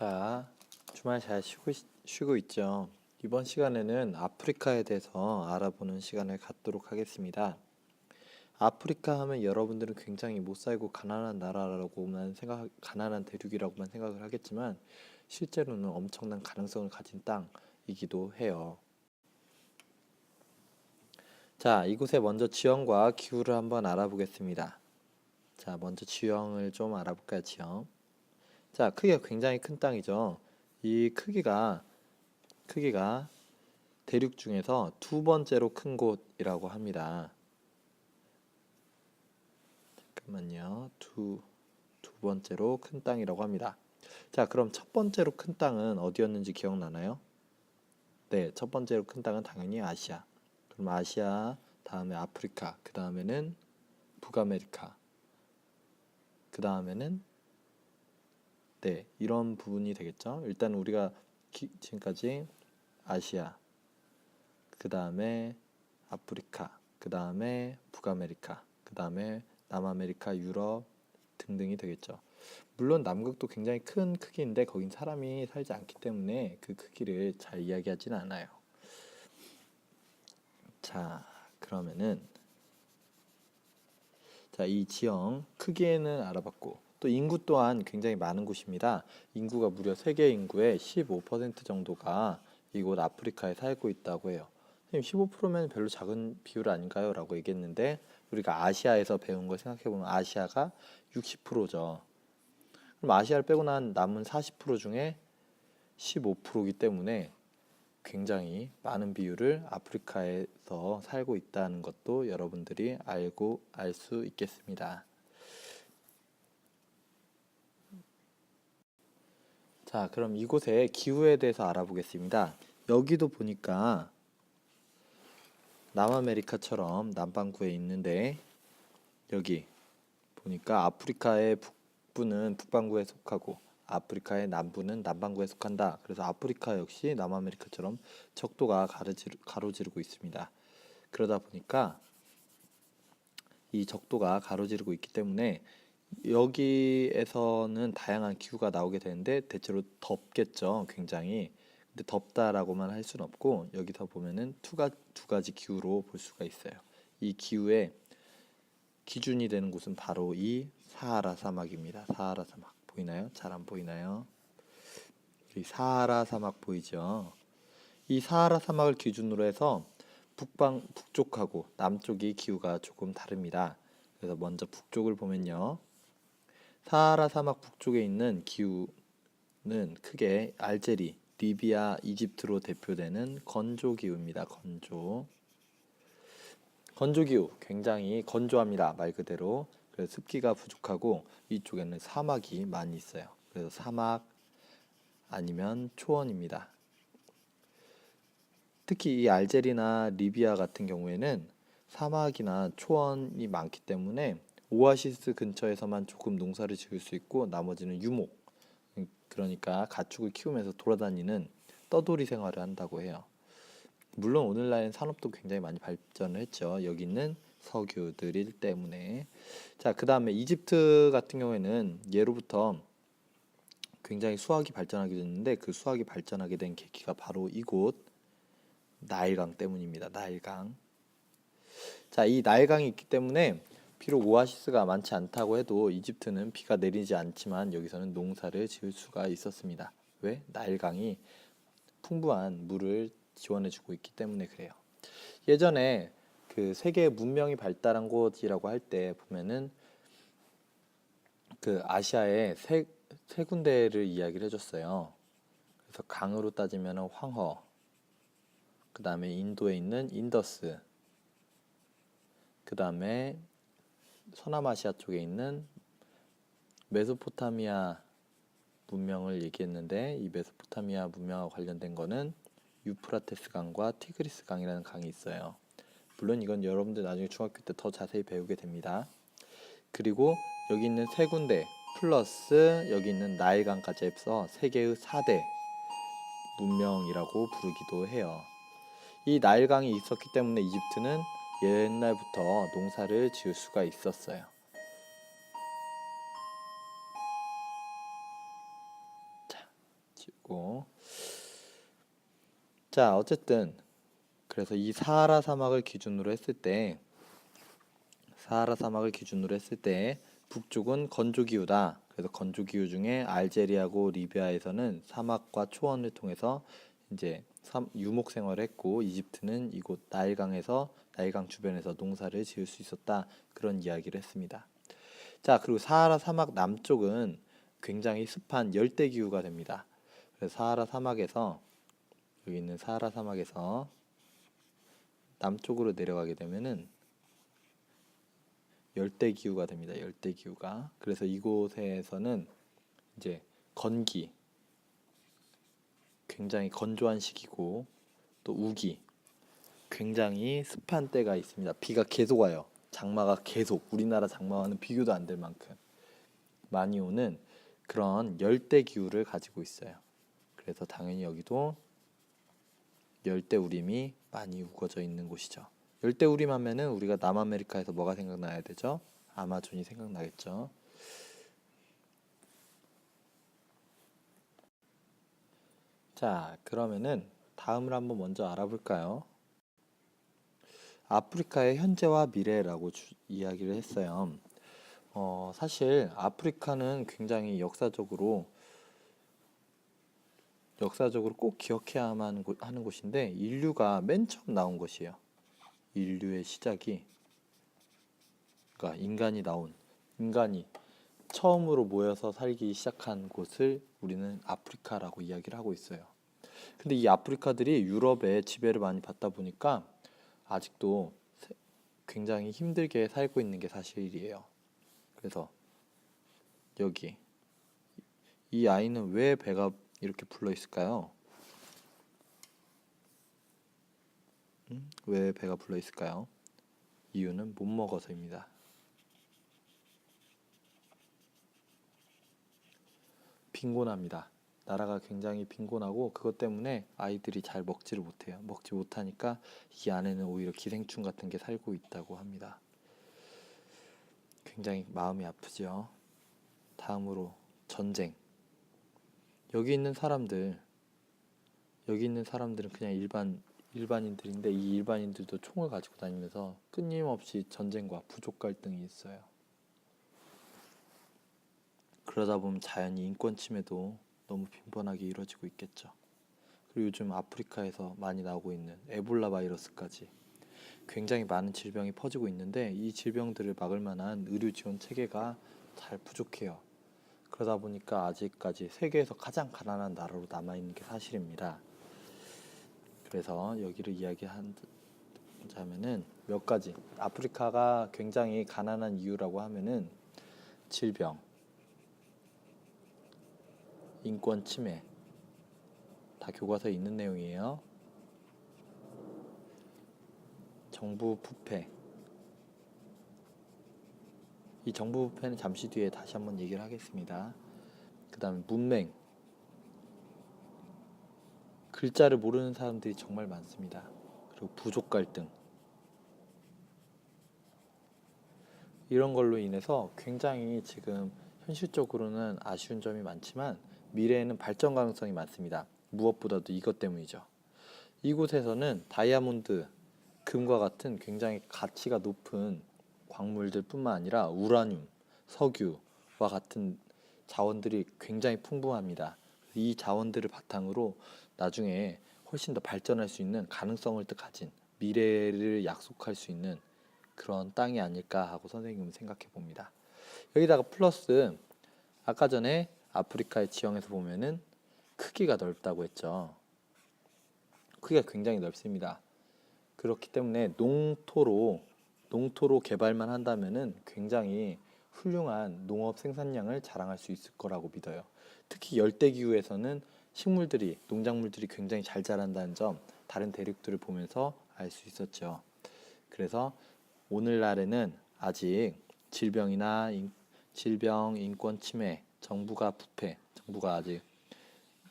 자, 주말 잘 쉬고 있죠? 이번 시간에는 아프리카에 대해서 알아보는 시간을 갖도록 하겠습니다. 아프리카 하면 여러분들은 굉장히 못 살고 가난한 나라라고만 가난한 대륙이라고만 생각을 하겠지만 실제로는 엄청난 가능성을 가진 땅이기도 해요. 자, 이곳의 먼저 지형과 기후를 한번 알아보겠습니다. 자, 먼저 지형을 좀 알아볼까요, 지형? 자, 크기가 굉장히 큰 땅이죠. 이 크기가 대륙 중에서 두 번째로 큰 곳이라고 합니다. 잠깐만요. 두 번째로 큰 땅이라고 합니다. 자, 그럼 첫 번째로 큰 땅은 어디였는지 기억나나요? 네, 첫 번째로 큰 땅은 당연히 아시아. 그럼 아시아, 다음에 아프리카, 그 다음에는 북아메리카, 그 다음에는 네, 이런 부분이 되겠죠. 일단 우리가 지금까지 아시아, 그 다음에 아프리카, 그 다음에 북아메리카, 그 다음에 남아메리카, 유럽 등등이 되겠죠. 물론 남극도 굉장히 큰 크기인데 거긴 사람이 살지 않기 때문에 그 크기를 잘 이야기하지는 않아요. 자, 그러면은 이 지형 크기에는 알아봤고 또 인구 또한 굉장히 많은 곳입니다. 인구가 무려 세계 인구의 15% 정도가 이곳 아프리카에 살고 있다고 해요. 선생님 15%면 별로 작은 비율 아닌가요? 라고 얘기했는데 우리가 아시아에서 배운 걸 생각해보면 아시아가 60%죠. 그럼 아시아를 빼고 난 남은 40% 중에 15%이기 때문에 굉장히 많은 비율을 아프리카에서 살고 있다는 것도 여러분들이 알 수 있겠습니다. 자, 그럼 이곳의 기후에 대해서 알아보겠습니다. 여기도 보니까 남아메리카처럼 남반구에 있는데 여기 보니까 아프리카의 북부는 북반구에 속하고 아프리카의 남부는 남반구에 속한다. 그래서 아프리카 역시 남아메리카처럼 적도가 가로지르고 있습니다. 그러다 보니까 이 적도가 가로지르고 있기 때문에 여기에서는 다양한 기후가 나오게 되는데 대체로 덥겠죠. 굉장히. 근데 덥다라고만 할 수는 없고 여기서 보면은 두 가지 기후로 볼 수가 있어요. 이 기후의 기준이 되는 곳은 바로 이 사하라 사막입니다. 사하라 사막 보이나요? 잘 안 보이나요? 이 사하라 사막 보이죠? 이 사하라 사막을 기준으로 해서 북쪽하고 남쪽이 기후가 조금 다릅니다. 그래서 먼저 북쪽을 보면요. 사하라 사막 북쪽에 있는 기후는 크게 알제리, 리비아, 이집트로 대표되는 건조 기후입니다. 건조 기후 굉장히 건조합니다. 말 그대로. 그래서 습기가 부족하고 이쪽에는 사막이 많이 있어요. 그래서 사막 아니면 초원입니다. 특히 이 알제리나 리비아 같은 경우에는 사막이나 초원이 많기 때문에 오아시스 근처에서만 조금 농사를 지을 수 있고 나머지는 유목, 그러니까 가축을 키우면서 돌아다니는 떠돌이 생활을 한다고 해요. 물론 오늘날엔 산업도 굉장히 많이 발전을 했죠. 여기 있는 석유들 때문에. 자, 그 다음에 이집트 같은 경우에는 예로부터 굉장히 수학이 발전하게 됐는데 그 수학이 발전하게 된 계기가 바로 이곳 나일강 때문입니다. 나일강. 자, 이 나일강이 있기 때문에 비록 오아시스가 많지 않다고 해도 이집트는 비가 내리지 않지만 여기서는 농사를 지을 수가 있었습니다. 왜? 나일강이 풍부한 물을 지원해주고 있기 때문에 그래요. 예전에 그 세계 문명이 발달한 곳이라고 할 때 보면은 그 아시아의 세 군데를 이야기를 해줬어요. 그래서 강으로 따지면 황허, 그 다음에 인도에 있는 인더스, 그 다음에 서남아시아 쪽에 있는 메소포타미아 문명을 얘기했는데 이 메소포타미아 문명과 관련된 거는 유프라테스 강과 티그리스 강이라는 강이 있어요. 물론 이건 여러분들 나중에 중학교 때 더 자세히 배우게 됩니다. 그리고 여기 있는 세 군데 플러스 여기 있는 나일강까지 해서 세계의 4대 문명이라고 부르기도 해요. 이 나일강이 있었기 때문에 이집트는 옛날부터 농사를 지을 수가 있었어요. 자, 있고. 자, 어쨌든 그래서 이 사하라 사막을 기준으로 했을 때 북쪽은 건조 기후다. 그래서 건조 기후 중에 알제리하고 리비아에서는 사막과 초원을 통해서 이제 유목 생활을 했고, 이집트는 이곳 나일강 주변에서 농사를 지을 수 있었다. 그런 이야기를 했습니다. 자, 그리고 사하라 사막 남쪽은 굉장히 습한 열대 기후가 됩니다. 그래서 여기 있는 사하라 사막에서 남쪽으로 내려가게 되면은 열대 기후가 됩니다. 열대 기후가. 그래서 이곳에서는 이제 건기, 굉장히 건조한 시기고, 또 우기, 굉장히 습한 때가 있습니다. 비가 계속 와요. 장마가 계속, 우리나라 장마와는 비교도 안 될 만큼 많이 오는 그런 열대 기후를 가지고 있어요. 그래서 당연히 여기도 열대우림이 많이 우거져 있는 곳이죠. 열대우림 하면은 우리가 남아메리카에서 뭐가 생각나야 되죠? 아마존이 생각나겠죠. 자, 그러면은 다음을 한번 먼저 알아볼까요? 아프리카의 현재와 미래라고 이야기를 했어요. 사실 아프리카는 굉장히 역사적으로 꼭 기억해야만 하는 곳인데, 인류가 맨 처음 나온 곳이에요. 인류의 시작이, 그러니까 인간이 처음으로 모여서 살기 시작한 곳을 우리는 아프리카라고 이야기를 하고 있어요. 근데 이 아프리카들이 유럽의 지배를 많이 받다 보니까 아직도 굉장히 힘들게 살고 있는 게 사실이에요. 그래서 여기 이 아이는 왜 배가 이렇게 불러 있을까요? 왜 배가 불러 있을까요? 이유는 못 먹어서입니다. 빈곤합니다. 나라가 굉장히 빈곤하고, 그것 때문에 아이들이 잘 먹지를 못해요. 먹지 못하니까 이 안에는 오히려 기생충 같은 게 살고 있다고 합니다. 굉장히 마음이 아프죠. 다음으로 전쟁. 여기 있는 사람들은 그냥 일반인들인데, 이 일반인들도 총을 가지고 다니면서 끊임없이 전쟁과 부족 갈등이 있어요. 그러다 보면 자연히 인권 침해도 너무 빈번하게 이루어지고 있겠죠. 그리고 요즘 아프리카에서 많이 나오고 있는 에볼라 바이러스까지 굉장히 많은 질병이 퍼지고 있는데, 이 질병들을 막을 만한 의료 지원 체계가 잘 부족해요. 그러다 보니까 아직까지 세계에서 가장 가난한 나라로 남아있는 게 사실입니다. 그래서 여기를 이야기하자면은 몇 가지, 아프리카가 굉장히 가난한 이유라고 하면은 질병, 인권 침해, 다 교과서에 있는 내용이에요. 정부 부패. 이 정부 부패는 잠시 뒤에 다시 한번 얘기를 하겠습니다. 그 다음에 문맹. 글자를 모르는 사람들이 정말 많습니다. 그리고 부족 갈등. 이런 걸로 인해서 굉장히 지금 현실적으로는 아쉬운 점이 많지만, 미래에는 발전 가능성이 많습니다. 무엇보다도 이것 때문이죠. 이곳에서는 다이아몬드, 금과 같은 굉장히 가치가 높은 광물들 뿐만 아니라 우라늄, 석유와 같은 자원들이 굉장히 풍부합니다. 이 자원들을 바탕으로 나중에 훨씬 더 발전할 수 있는 가능성을 가진, 미래를 약속할 수 있는 그런 땅이 아닐까 하고 선생님은 생각해 봅니다. 여기다가 플러스, 아까 전에 아프리카의 지형에서 보면은 크기가 넓다고 했죠. 크기가 굉장히 넓습니다. 그렇기 때문에 농토로 개발만 한다면은 굉장히 훌륭한 농업 생산량을 자랑할 수 있을 거라고 믿어요. 특히 열대 기후에서는 농작물들이 굉장히 잘 자란다는 점, 다른 대륙들을 보면서 알 수 있었죠. 그래서 오늘날에는 아직 질병, 인권 침해, 정부가 아직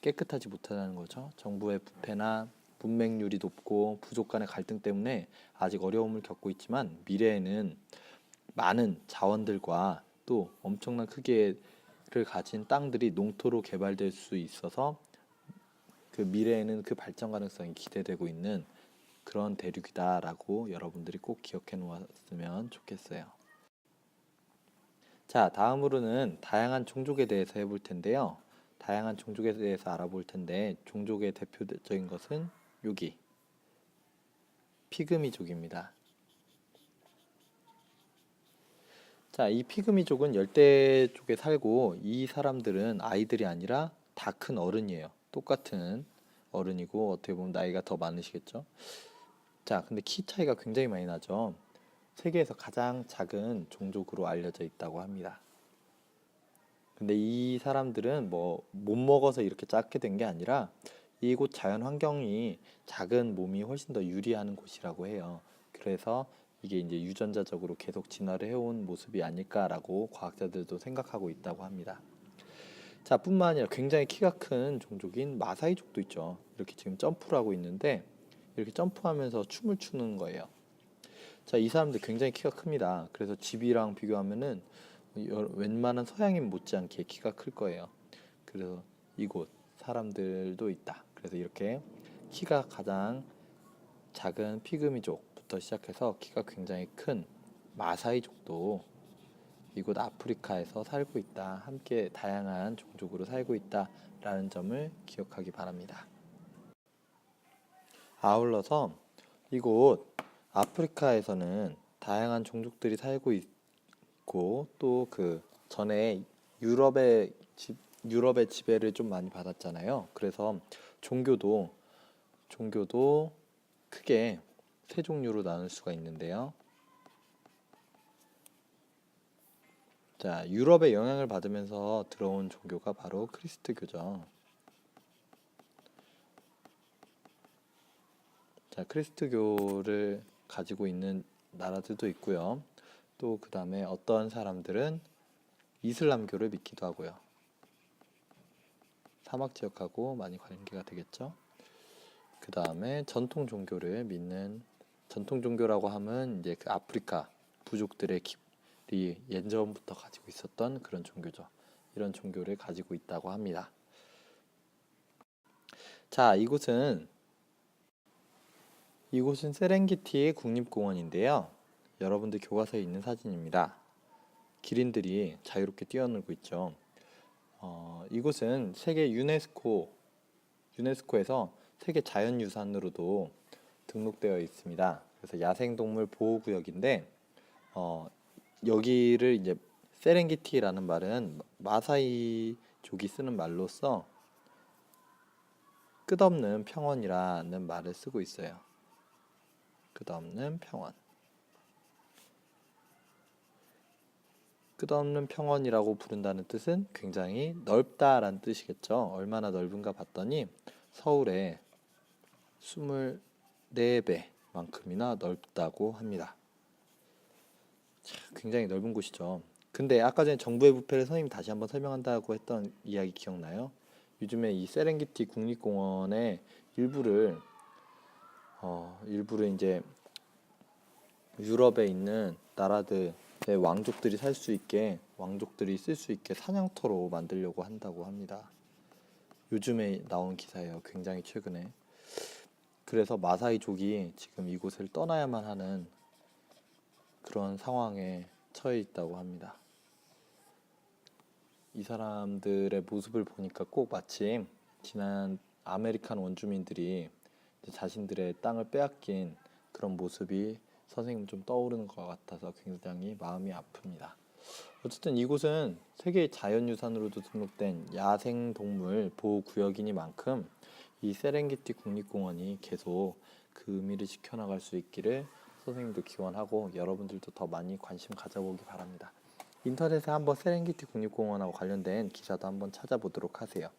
깨끗하지 못하다는 거죠. 정부의 부패나 문맹률이 높고 부족 간의 갈등 때문에 아직 어려움을 겪고 있지만, 미래에는 많은 자원들과 또 엄청난 크기를 가진 땅들이 농토로 개발될 수 있어서 그 미래에는 그 발전 가능성이 기대되고 있는 그런 대륙이다라고 여러분들이 꼭 기억해 놓았으면 좋겠어요. 자, 다음으로는 다양한 종족에 대해서 해볼 텐데요. 다양한 종족에 대해서 알아볼 텐데 종족의 대표적인 것은 여기 피그미족입니다. 자, 이 피그미족은 열대족에 살고 이 사람들은 아이들이 아니라 다 큰 어른이에요. 똑같은 어른이고 어떻게 보면 나이가 더 많으시겠죠. 자, 근데 키 차이가 굉장히 많이 나죠. 세계에서 가장 작은 종족으로 알려져 있다고 합니다. 근데 이 사람들은 뭐 못 먹어서 이렇게 작게 된 게 아니라 이곳 자연 환경이 작은 몸이 훨씬 더 유리한 곳이라고 해요. 그래서 이게 이제 유전자적으로 계속 진화를 해온 모습이 아닐까라고 과학자들도 생각하고 있다고 합니다. 자, 뿐만 아니라 굉장히 키가 큰 종족인 마사이족도 있죠. 이렇게 지금 점프를 하고 있는데 이렇게 점프하면서 춤을 추는 거예요. 자, 이 사람들 굉장히 키가 큽니다. 그래서 집이랑 비교하면은 웬만한 서양인 못지않게 키가 클 거예요. 그래서 이곳 사람들도 있다. 그래서 이렇게 키가 가장 작은 피그미족부터 시작해서 키가 굉장히 큰 마사이족도 이곳 아프리카에서 살고 있다. 함께 다양한 종족으로 살고 있다라는 점을 기억하기 바랍니다. 아울러서 이곳 아프리카에서는 다양한 종족들이 살고 있고 또 그 전에 유럽의 지배를 좀 많이 받았잖아요. 그래서 종교도 크게 세 종류로 나눌 수가 있는데요. 자, 유럽의 영향을 받으면서 들어온 종교가 바로 크리스트교죠. 자, 크리스트교를 가지고 있는 나라들도 있고요. 또 그 다음에 어떤 사람들은 이슬람교를 믿기도 하고요. 사막 지역하고 많이 관계가 되겠죠. 그 다음에 전통 종교를 믿는 전통 종교라고 하면 이제 그 아프리카 부족들의 예전부터 가지고 있었던 그런 종교죠. 이런 종교를 가지고 있다고 합니다. 자, 이곳은 세렝게티 국립공원인데요. 여러분들 교과서에 있는 사진입니다. 기린들이 자유롭게 뛰어놀고 있죠. 이곳은 세계 유네스코에서 세계 자연유산으로도 등록되어 있습니다. 그래서 야생동물 보호구역인데 여기를 이제 세렝게티라는 말은 마사이족이 쓰는 말로서 끝없는 평원이라는 말을 쓰고 있어요. 끝없는 평원. 끝없는 평원이라고 부른다는 뜻은 굉장히 넓다라는 뜻이겠죠. 얼마나 넓은가 봤더니 서울의 24배만큼이나 넓다고 합니다. 굉장히 넓은 곳이죠. 근데 아까 전에 정부의 부패를 선생님이 다시 한번 설명한다고 했던 이야기 기억나요? 요즘에 이 세렝게티 국립공원의 일부를 이제 유럽에 있는 나라들의 왕족들이 쓸 수 있게 사냥터로 만들려고 한다고 합니다. 요즘에 나온 기사예요. 굉장히 최근에. 그래서 마사이족이 지금 이곳을 떠나야만 하는 그런 상황에 처해 있다고 합니다. 이 사람들의 모습을 보니까 꼭 마침 지난 아메리칸 원주민들이 자신들의 땅을 빼앗긴 그런 모습이 선생님 좀 떠오르는 것 같아서 굉장히 마음이 아픕니다. 어쨌든 이곳은 세계 자연유산으로도 등록된 야생동물 보호구역이니만큼 이 세렝게티 국립공원이 계속 그 의미를 지켜나갈 수 있기를 선생님도 기원하고 여러분들도 더 많이 관심 가져보기 바랍니다. 인터넷에 한번 세렝게티 국립공원하고 관련된 기사도 한번 찾아보도록 하세요.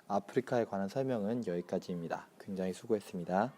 아프리카에 관한 설명은 여기까지입니다. 굉장히 수고했습니다.